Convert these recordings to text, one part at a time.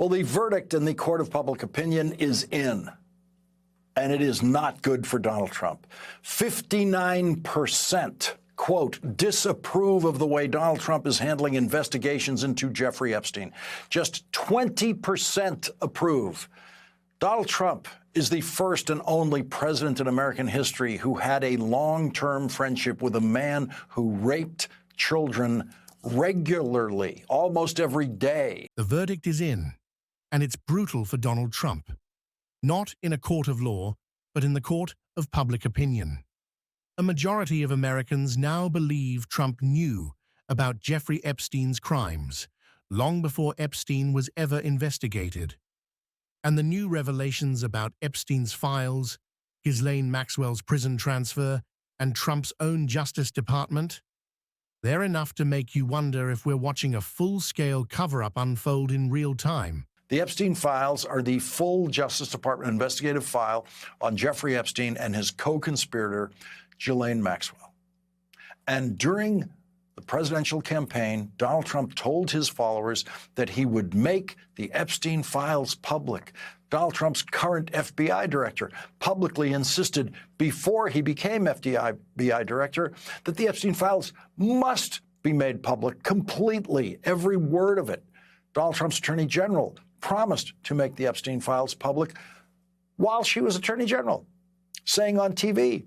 Well, the verdict in the court of public opinion is in, and it is not good for Donald Trump. 59%, quote, disapprove of the way Donald Trump is handling investigations into Jeffrey Epstein. Just 20% approve. Donald Trump is the first and only president in American history who had a long-term friendship with a man who raped children regularly, almost every day. The verdict is in, and it's brutal for Donald Trump. Not in a court of law, but in the court of public opinion. A majority of Americans now believe Trump knew about Jeffrey Epstein's crimes long before Epstein was ever investigated. And the new revelations about Epstein's files, Ghislaine Maxwell's prison transfer, and Trump's own Justice Department, they're enough to make you wonder if we're watching a full-scale cover-up unfold in real time. The Epstein files are the full Justice Department investigative file on Jeffrey Epstein and his co-conspirator, Ghislaine Maxwell. And during the presidential campaign, Donald Trump told his followers that he would make the Epstein files public. Donald Trump's current FBI director publicly insisted before he became FBI director that the Epstein files must be made public completely, every word of it. Donald Trump's attorney general promised to make the Epstein files public while she was attorney general, saying on TV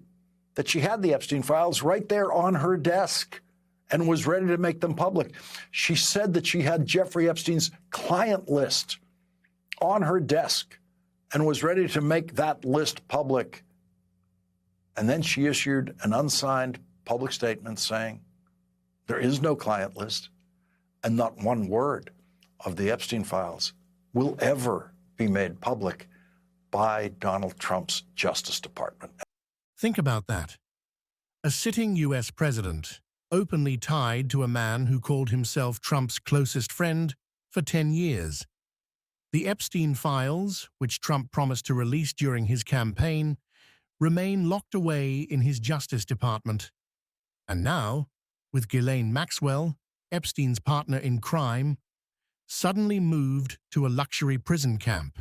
that she had the Epstein files right there on her desk and was ready to make them public. She said that she had Jeffrey Epstein's client list on her desk and was ready to make that list public. And then she issued an unsigned public statement saying there is no client list and not one word of the Epstein files will ever be made public by Donald Trump's Justice Department. Think about that. A sitting U.S. president openly tied to a man who called himself Trump's closest friend for 10 years. The Epstein files, which Trump promised to release during his campaign, remain locked away in his Justice Department. And now, with Ghislaine Maxwell, Epstein's partner in crime, suddenly moved to a luxury prison camp,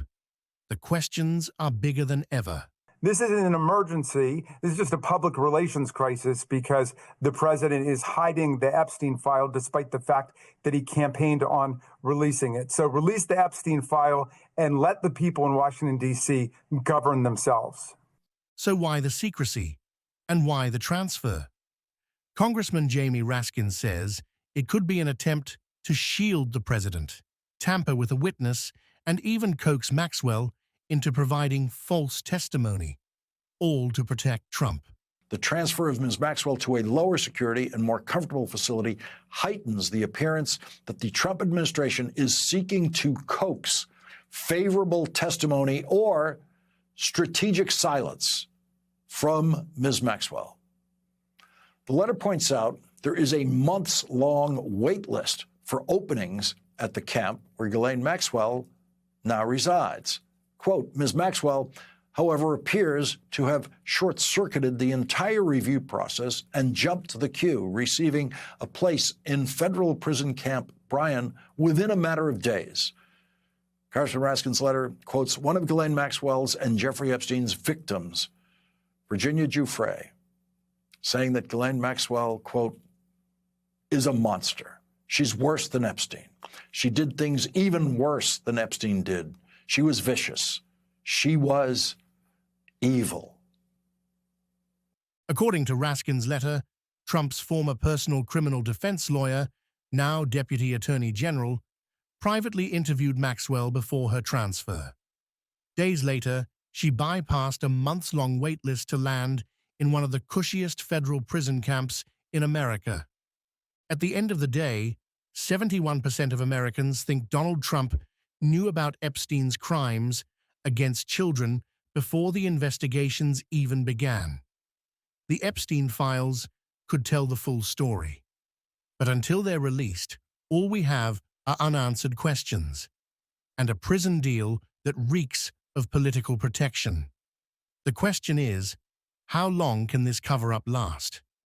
the questions are bigger than ever. This isn't an emergency. This is just a public relations crisis because the president is hiding the Epstein file despite the fact that he campaigned on releasing it. So release the Epstein file and let the people in Washington, D.C. govern themselves. So why the secrecy? And why the transfer? Congressman Jamie Raskin says it could be an attempt to shield the president, tamper with a witness, and even coax Maxwell into providing false testimony, all to protect Trump. The transfer of Ms. Maxwell to a lower security and more comfortable facility heightens the appearance that the Trump administration is seeking to coax favorable testimony or strategic silence from Ms. Maxwell. The letter points out there is a months-long wait list for openings at the camp where Ghislaine Maxwell now resides. Quote, Ms. Maxwell, however, appears to have short-circuited the entire review process and jumped to the queue, receiving a place in federal prison camp Bryan within a matter of days. Congressman Raskin's letter quotes one of Ghislaine Maxwell's and Jeffrey Epstein's victims, Virginia Giuffre, saying that Ghislaine Maxwell, quote, is a monster. She's worse than Epstein. She did things even worse than Epstein did. She was vicious. She was evil. According to Raskin's letter, Trump's former personal criminal defense lawyer, now Deputy Attorney General, privately interviewed Maxwell before her transfer. Days later, she bypassed a months-long wait list to land in one of the cushiest federal prison camps in America. At the end of the day, 71% of Americans think Donald Trump knew about Epstein's crimes against children before the investigations even began. The Epstein files could tell the full story. But until they're released, all we have are unanswered questions and a prison deal that reeks of political protection. The question is, how long can this cover-up last?